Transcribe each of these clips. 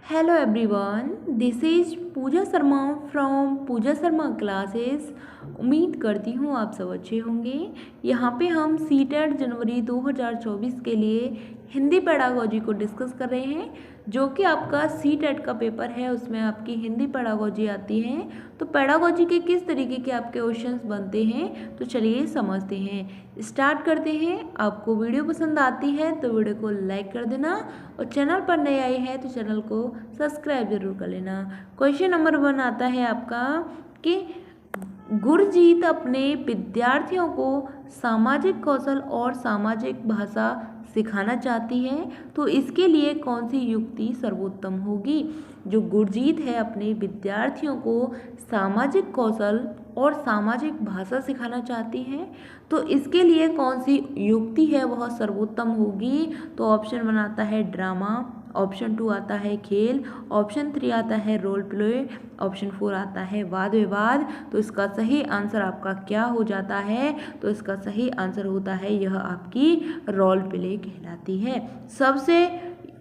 Hello everyone, this is Pooja Sharma from Pooja Sharma classes. उम्मीद करती हूँ आप सब अच्छे होंगे। यहाँ पे हम सीटेट जनवरी 2024 के लिए हिंदी पेडागोजी को डिस्कस कर रहे हैं, जो कि आपका सीटेट का पेपर है। उसमें आपकी हिंदी पेडागोजी आती है। तो पेडागोजी के किस तरीके के आपके क्वेश्चंस बनते हैं, तो चलिए समझते हैं, स्टार्ट करते हैं। आपको वीडियो पसंद आती है तो वीडियो को लाइक कर देना, और चैनल पर नए आए हैं तो चैनल को सब्सक्राइब जरूर कर लेना। क्वेश्चन नंबर 1 आता है आपका कि गुरजीत अपने विद्यार्थियों को सामाजिक कौशल और सामाजिक भाषा सिखाना चाहती है, तो इसके लिए कौन सी युक्ति सर्वोत्तम होगी। जो गुरजीत है अपने विद्यार्थियों को सामाजिक कौशल और सामाजिक भाषा सिखाना चाहती है, तो इसके लिए कौन सी युक्ति है वह सर्वोत्तम होगी। तो ऑप्शन 1 आता है ड्रामा, ऑप्शन 2 आता है खेल, ऑप्शन 3 आता है रोल प्ले, ऑप्शन 4 आता है वाद विवाद। तो इसका सही आंसर आपका क्या हो जाता है, तो इसका सही आंसर होता है यह आपकी रोल प्ले कहलाती है। सबसे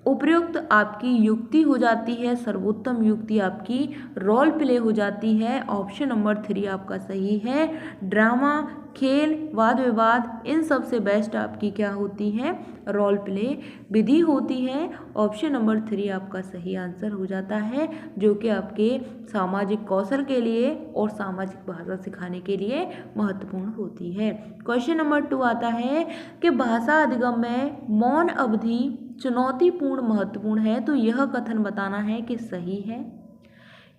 उपयुक्त आपकी युक्ति हो जाती है, सर्वोत्तम युक्ति आपकी रोल प्ले हो जाती है। ऑप्शन नंबर 3 आपका सही है। ड्रामा, खेल, वाद विवाद, इन सब से बेस्ट आपकी क्या होती है, रोल प्ले विधि होती है। ऑप्शन नंबर 3 आपका सही आंसर हो जाता है, जो कि आपके सामाजिक कौशल के लिए और सामाजिक भाषा सिखाने के लिए महत्वपूर्ण होती है। क्वेश्चन नंबर 2 आता है कि भाषा अधिगम में मौन अवधि चुनौतीपूर्ण महत्वपूर्ण है, तो यह कथन बताना है कि सही है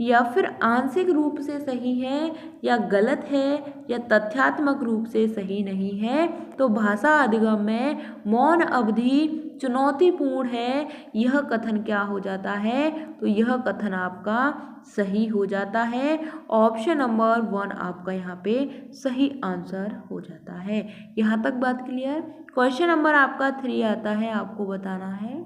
या फिर आंशिक रूप से सही है, या गलत है, या तथ्यात्मक रूप से सही नहीं है। तो भाषा अधिगम में मौन अवधि चुनौतीपूर्ण है, यह कथन क्या हो जाता है, तो यह कथन आपका सही हो जाता है। ऑप्शन नंबर 1 आपका यहाँ पे सही आंसर हो जाता है। यहाँ तक बात क्लियर। क्वेश्चन नंबर आपका 3 आता है, आपको बताना है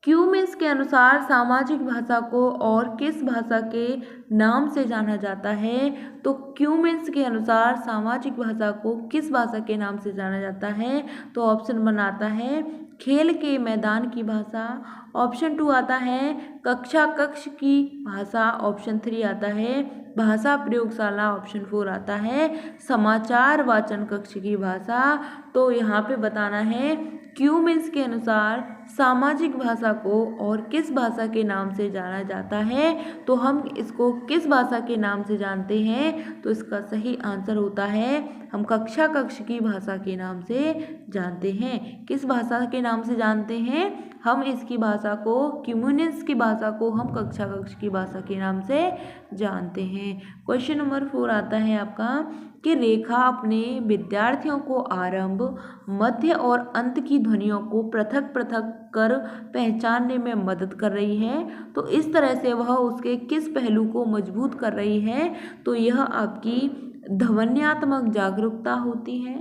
क्यूमिंस के अनुसार सामाजिक भाषा को और किस भाषा के नाम से जाना जाता है। तो क्यूमिंस के अनुसार सामाजिक भाषा को किस भाषा के नाम से जाना जाता है। तो ऑप्शन 1 आता है खेल के मैदान की भाषा, ऑप्शन 2 आता है कक्षा कक्ष की भाषा, ऑप्शन 3 आता है भाषा प्रयोगशाला, ऑप्शन 4 आता है समाचार वाचन कक्ष की भाषा। तो यहाँ पे बताना है क्यूमिंस के अनुसार सामाजिक भाषा को और किस भाषा के नाम से जाना जाता है। तो हम इसको किस भाषा के नाम से जानते हैं, तो इसका सही आंसर होता है हम कक्षा कक्ष की भाषा के नाम से जानते हैं। किस भाषा के नाम से जानते हैं, हम इसकी भाषा को, क्यूमिंस की भाषा को हम कक्षा कक्ष की भाषा के नाम से जानते हैं। क्वेश्चन नंबर 4 आता है आपका कि रेखा अपने विद्यार्थियों को आरंभ, मध्य और अंत की ध्वनियों को पृथक पृथक कर पहचानने में मदद कर रही है, तो इस तरह से वह उसके किस पहलू को मजबूत कर रही है। तो यह आपकी ध्वन्यात्मक जागरूकता होती है,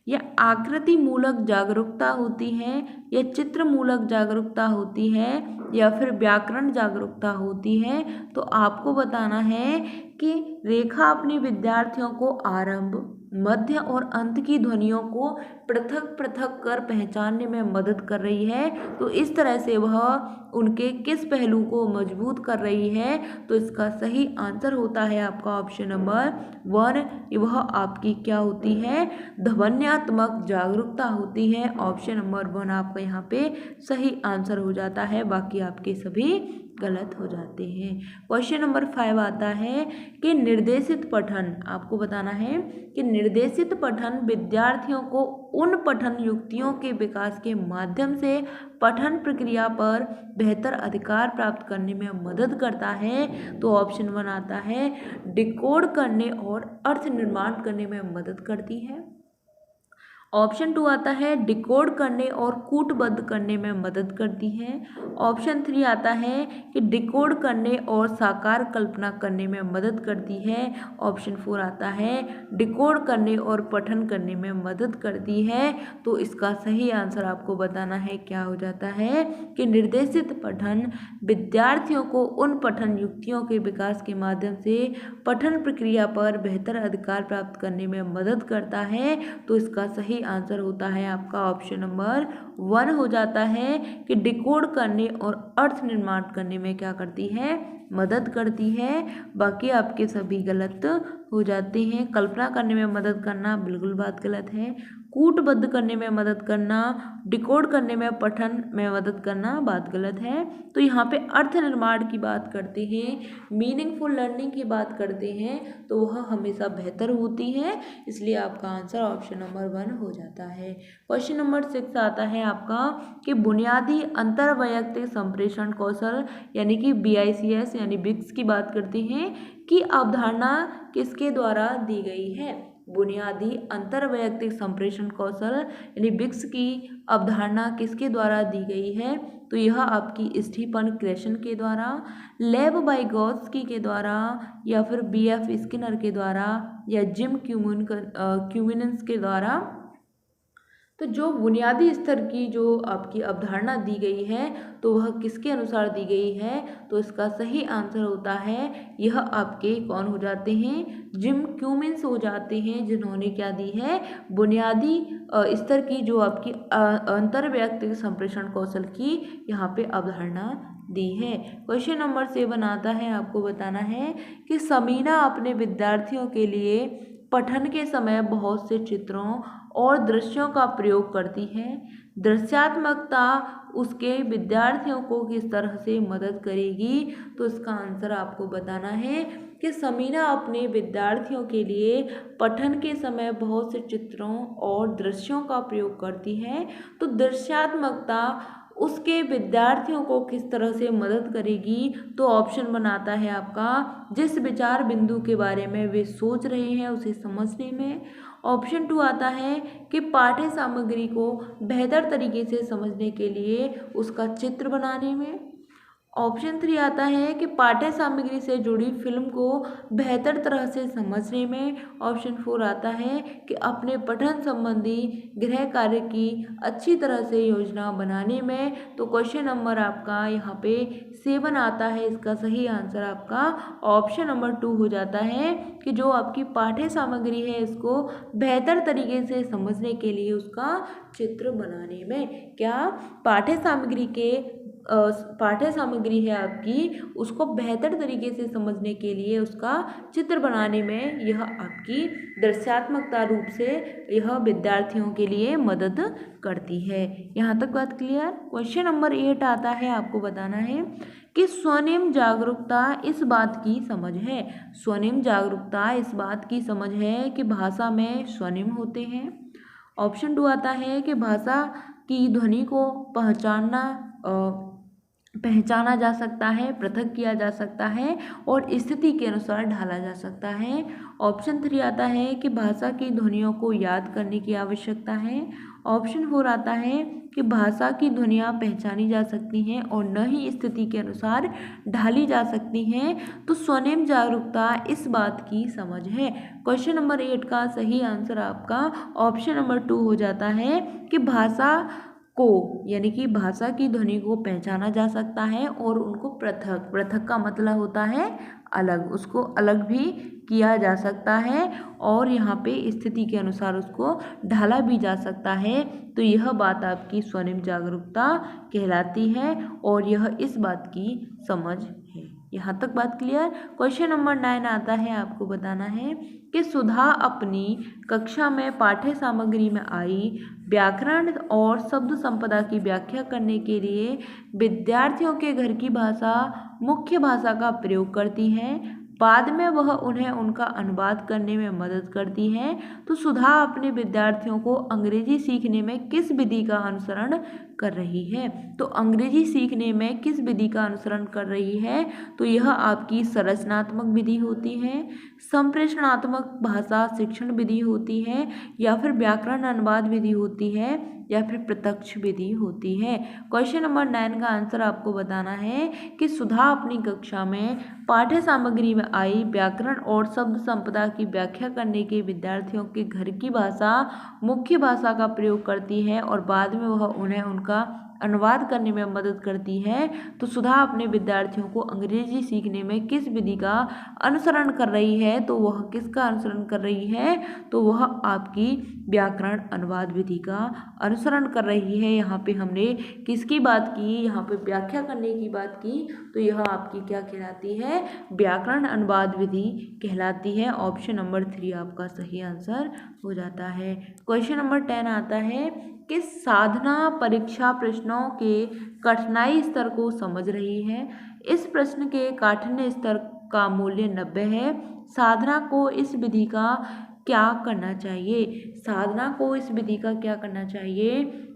या आकृति मूलक जागरूकता होती है, या चित्र मूलक जागरूकता होती है, या फिर व्याकरण जागरूकता होती है। तो आपको बताना है कि रेखा अपने विद्यार्थियों को आरंभ, मध्य और अंत की ध्वनियों को पृथक पृथक कर पहचानने में मदद कर रही है, तो इस तरह से वह उनके किस पहलू को मजबूत कर रही है। तो इसका सही आंसर होता है आपका ऑप्शन नंबर 1, वह आपकी क्या होती है, ध्वन्यात्मक जागरूकता होती है। ऑप्शन नंबर 1 आपका यहाँ पे सही आंसर हो जाता है, बाकी आपके सभी गलत हो जाते हैं। क्वेश्चन नंबर 5 आता है कि निर्देशित पठन, आपको बताना है कि निर्देशित पठन विद्यार्थियों को उन पठन युक्तियों के विकास के माध्यम से पठन प्रक्रिया पर बेहतर अधिकार प्राप्त करने में मदद करता है। तो ऑप्शन 1 आता है डिकोड करने और अर्थ निर्माण करने में मदद करती है, ऑप्शन 2 आता है डिकोड करने और कूटबद्ध करने में मदद करती है, ऑप्शन 3 आता है कि डिकोड करने और साकार कल्पना करने में मदद करती है, ऑप्शन 4 आता है डिकोड करने और पठन करने में मदद करती है। तो इसका सही आंसर आपको बताना है क्या हो जाता है कि निर्देशित पठन विद्यार्थियों को उन पठन युक्तियों के विकास के माध्यम से पठन प्रक्रिया पर बेहतर अधिकार प्राप्त करने में मदद करता है। तो इसका सही आंसर होता है आपका ऑप्शन नंबर 1 हो जाता है कि डिकोड करने और अर्थ निर्माण करने में क्या करती है, मदद करती है। बाकी आपके सभी गलत हो जाते हैं। कल्पना करने में मदद करना बिल्कुल बात गलत है। कूटबद्ध करने में मदद करना, डिकोड करने में, पठन में मदद करना बात गलत है। तो यहाँ पे अर्थ निर्माण की बात करते हैं, मीनिंगफुल लर्निंग की बात करते हैं, तो वह हमेशा बेहतर होती है। इसलिए आपका आंसर ऑप्शन नंबर 1 हो जाता है। क्वेश्चन नंबर 6 आता है आपका कि बुनियादी अंतर्वैयक्तिक संप्रेषण कौशल यानी कि BICS यानी बिक्स की बात करते हैं कि अवधारणा किसके द्वारा दी गई है। बुनियादी अंतर्वैयक्तिक संप्रेषण कौशल यानी बिक्स की अवधारणा किसके द्वारा दी गई है, तो यह आपकी स्टीफन क्रेशन के द्वारा, लेव वाइगोत्स्की के द्वारा, या फिर BF स्किनर के द्वारा, या जिम क्यूमिन्स के द्वारा। तो जो बुनियादी स्तर की जो आपकी अवधारणा दी गई है तो वह किसके अनुसार दी गई है, तो इसका सही आंसर होता है यह आपके कौन हो जाते हैं, जिम क्यूमिन्स हो जाते हैं, जिन्होंने क्या दी है, बुनियादी स्तर की जो आपकी अंतर्वैयक्तिक संप्रेषण कौशल की यहाँ पे अवधारणा दी है। क्वेश्चन नंबर 7 आता है, आपको बताना है कि समीना अपने विद्यार्थियों के लिए पठन के समय बहुत से चित्रों और दृश्यों का प्रयोग करती है। दृश्यात्मकता उसके विद्यार्थियों को किस तरह से मदद करेगी, तो इसका आंसर आपको बताना है कि समीना अपने विद्यार्थियों के लिए पठन के समय बहुत से चित्रों और दृश्यों का प्रयोग करती है। तो दृश्यात्मकता उसके विद्यार्थियों को किस तरह से मदद करेगी, तो ऑप्शन बनाता है आपका जिस विचार बिंदु के बारे में वे सोच रहे हैं उसे समझने में। ऑप्शन 2 आता है कि पाठ्य सामग्री को बेहतर तरीके से समझने के लिए उसका चित्र बनाने में। ऑप्शन 3 आता है कि पाठ्य सामग्री से जुड़ी फिल्म को बेहतर तरह से समझने में। ऑप्शन 4 आता है कि अपने पठन संबंधी गृह कार्य की अच्छी तरह से योजना बनाने में। तो क्वेश्चन नंबर आपका यहाँ पे 7 आता है, इसका सही आंसर आपका ऑप्शन नंबर 2 हो जाता है कि जो आपकी पाठ्य सामग्री है इसको बेहतर तरीके से समझने के लिए उसका चित्र बनाने में। क्या पाठ्य सामग्री है आपकी, उसको बेहतर तरीके से समझने के लिए उसका चित्र बनाने में यह आपकी दृश्यात्मकता रूप से यह विद्यार्थियों के लिए मदद करती है। यहाँ तक बात क्लियर। क्वेश्चन नंबर 8 आता है, आपको बताना है कि स्वनिम जागरूकता इस बात की समझ है। स्वनिम जागरूकता इस बात की समझ है कि भाषा में स्वनिम होते हैं। ऑप्शन 2 आता है कि भाषा की ध्वनि को पहचाना जा सकता है, पृथक किया जा सकता है और स्थिति के अनुसार ढाला जा सकता है। ऑप्शन 3 आता है कि भाषा की ध्वनियों को याद करने की आवश्यकता है। ऑप्शन 4 आता है कि भाषा की ध्वनियाँ पहचानी जा सकती हैं और न ही स्थिति के अनुसार ढाली जा सकती हैं। तो स्वनिम जागरूकता इस बात की समझ है। क्वेश्चन नंबर 8 का सही आंसर आपका ऑप्शन नंबर 2 हो जाता है कि भाषा को यानी कि भाषा की ध्वनि को पहचाना जा सकता है और उनको पृथक का मतलब होता है अलग, उसको अलग भी किया जा सकता है और यहाँ पे स्थिति के अनुसार उसको ढाला भी जा सकता है। तो यह बात आपकी स्वनिम जागरूकता कहलाती है और यह इस बात की समझ है। यहाँ तक बात क्लियर। क्वेश्चन नंबर 9 आता है, आपको बताना है कि सुधा अपनी कक्षा में पाठ्य सामग्री में आई व्याकरण और शब्द संपदा की व्याख्या करने के लिए विद्यार्थियों के घर की भाषा मुख्य भाषा का प्रयोग करती है। बाद में वह उन्हें उनका अनुवाद करने में मदद करती है। तो सुधा अपने विद्यार्थियों को अंग्रेजी सीखने में किस विधि का अनुसरण कर रही है, तो अंग्रेजी सीखने में किस विधि का अनुसरण कर रही है, तो यह आपकी संरचनात्मक विधि होती है, संप्रेषणात्मक भाषा शिक्षण विधि होती है, या फिर व्याकरण अनुवाद विधि होती है, या फिर प्रत्यक्ष विधि होती है। क्वेश्चन नंबर 9 का आंसर आपको बताना है कि सुधा अपनी कक्षा में पाठ्य सामग्री में आई व्याकरण और शब्द संपदा की व्याख्या करने के विद्यार्थियों के घर की भाषा मुख्य भाषा का प्रयोग करती है और बाद में वह उन्हें उनका अनुवाद करने में मदद करती है। तो सुधा अपने विद्यार्थियों को अंग्रेजी सीखने में किस विधि का अनुसरण कर रही है? तो वह किसका अनुसरण कर रही है? तो वह आपकी व्याकरण अनुवाद विधि का अनुसरण कर रही है। यहाँ पे हमने किसकी बात की? यहाँ पे व्याख्या करने की बात की। तो यह आपकी क्या कहलाती है? व्याकरण अनुवाद विधि कहलाती है। ऑप्शन नंबर 3 आपका सही आंसर हो जाता है। क्वेश्चन नंबर 10 आता है, किस साधना परीक्षा प्रश्नों के कठिनाई स्तर को समझ रही है? इस प्रश्न के काठिन्य स्तर का मूल्य 90 है। साधना को इस विधि का क्या करना चाहिए? साधना को इस विधि का क्या करना चाहिए,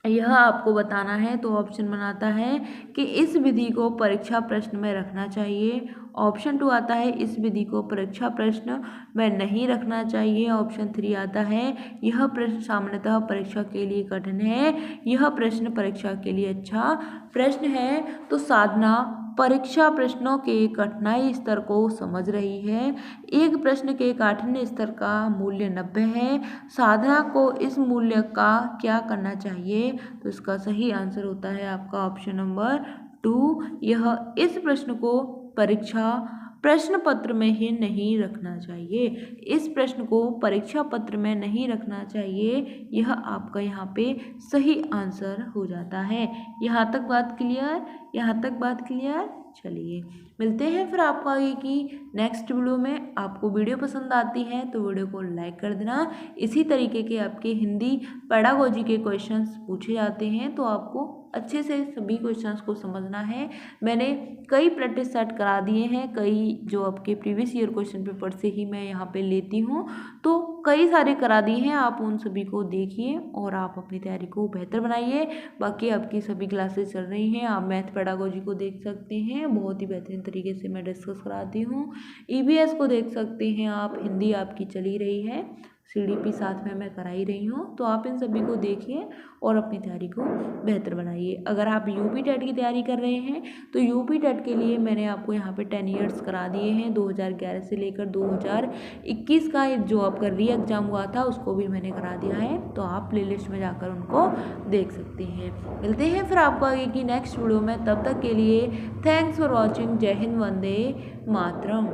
यह आपको बताना है। तो ऑप्शन बनाता है कि इस विधि को परीक्षा प्रश्न में रखना चाहिए। ऑप्शन 2 आता है, इस विधि को परीक्षा प्रश्न में नहीं रखना चाहिए। ऑप्शन 3 आता है, यह प्रश्न सामान्यतः परीक्षा के लिए कठिन है, यह प्रश्न परीक्षा के लिए अच्छा प्रश्न है। तो साधना परीक्षा प्रश्नों के कठिनाई स्तर को समझ रही है। एक प्रश्न के काठिन्य स्तर का मूल्य 90 है। साधना को इस मूल्य का क्या करना चाहिए? तो इसका सही आंसर होता है आपका ऑप्शन नंबर 2। यह इस प्रश्न को परीक्षा प्रश्न पत्र में ही नहीं रखना चाहिए। इस प्रश्न को परीक्षा पत्र में नहीं रखना चाहिए। यह आपका यहाँ पे सही आंसर हो जाता है। यहाँ तक बात क्लियर? यहाँ तक बात क्लियर? चलिए मिलते हैं फिर आपको आगे की नेक्स्ट वीडियो में। आपको वीडियो पसंद आती है तो वीडियो को लाइक कर देना। इसी तरीके के आपके हिंदी पेडागोजी के क्वेश्चंस पूछे जाते हैं, तो आपको अच्छे से सभी क्वेश्चंस को समझना है। मैंने कई प्रैक्टिस सेट करा दिए हैं, कई जो आपके प्रीवियस ईयर क्वेश्चन पेपर से ही मैं यहाँ पे लेती हूँ, तो कई सारे करा दिए हैं। आप उन सभी को देखिए और आप अपनी तैयारी को बेहतर बनाइए। बाकी आपकी सभी क्लासेस चल रही हैं, आप मैथ पेडागोजी को देख सकते हैं, बहुत ही बेहतरीन तरीके से मैं डिस्कस कराती हूँ। EVS को देख सकते हैं आप, हिंदी आपकी चली रही है, CDP साथ में मैं करा ही रही हूँ। तो आप इन सभी को देखिए और अपनी तैयारी को बेहतर बनाइए। अगर आप UP टेट की तैयारी कर रहे हैं तो UP टेट के लिए मैंने आपको यहाँ पे 10 ईयर्स करा दिए हैं। 2011 से लेकर 2021 का जो आपका री एग्ज़ाम हुआ था उसको भी मैंने करा दिया है, तो आप प्लेलिस्ट में जाकर उनको देख सकते हैं। मिलते हैं फिर आपको आगे की नेक्स्ट वीडियो में, तब तक के लिए थैंक्स फॉर वॉचिंग। जय हिंद, वंदे मातरम।